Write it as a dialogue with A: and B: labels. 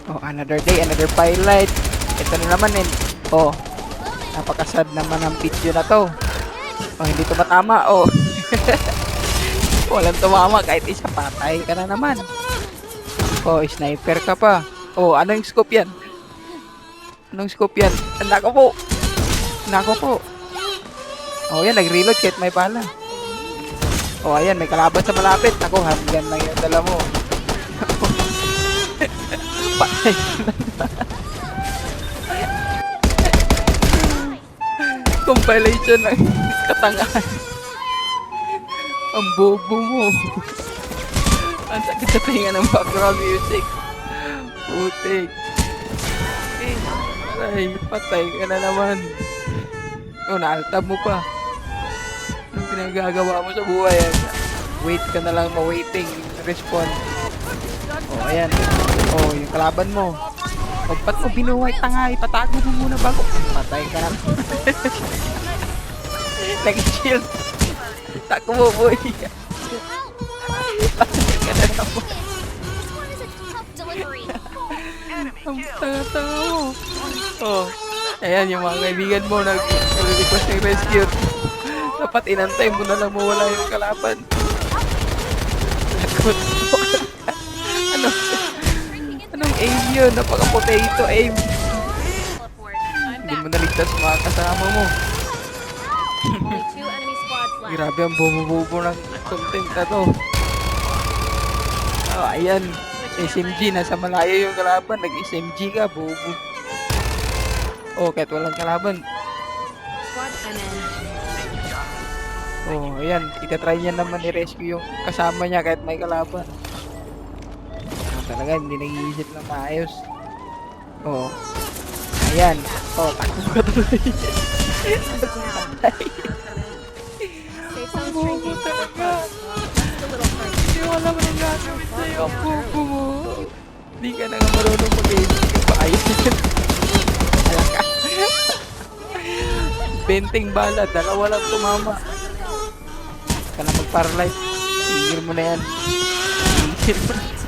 A: Oh, another day, another pilot. Ito na naman eh. Oh, napakasad naman ang video na to. Oh, hindi tumatama. Oh. Walang tumama kahit isa, patay ka na naman. Oh, sniper ka pa. Oh, anong scope yan? Anong scope yan? Nako po. Nako po. Oh, yan, nag-reload kahit may bala. Oh, ayan, may kalaban sa malapit. Nako, handgun lang yung dala mo. Patay ka na. Compilation ng katangahan. Ang bobo mo. Ang sakit sa tinga ng background music. Putik. Ay, patay ka na naman. Oh, naaltab mo pa. Anong pinagagawa mo sa buhay? Wait ka na lang, ma-waiting. Respond. Oh, ayan. Oh, yung kalaban mo. O, ba't mo binuhay tanga? Ipatago mo muna bago. Patay ka na. Nag-shield. Tako mo, boy. Patay ka na naman. Ang tanga-tanga mo. Oh. Ayan, yung mga kaibigan mo nag-request ng rescue. Dapat inantay mo na lang mawala yung kalaban. Ano? Anong aim yun? Napaka-potato aim. Hindi mo naligtas mga kasama mo. Grabe ang bobo-bobo ng content na to. Oh, ayan. SMG, nasa malayo yung kalaban. Nag-SMG ka, bobo. Oh, kahit walang kalaban. Oh, ayan. Itatry niya naman i-rescue yung kasama niya kahit may kalaban. Ah, talaga, hindi nag-iisip ng maayos. Oh. Ayan. Oh, takbo ka tuloy. Ang bobo talaga. Hindi mo alam anong gagawin sa'yo. Ang bobo mo. Hindi ka na nga marunong mag-edit. Paayos yun. Alaka. Benting bala. Dalawa lang tumama. Ka na mag-paralyze. Tigil mo na yan. Tigil mo na.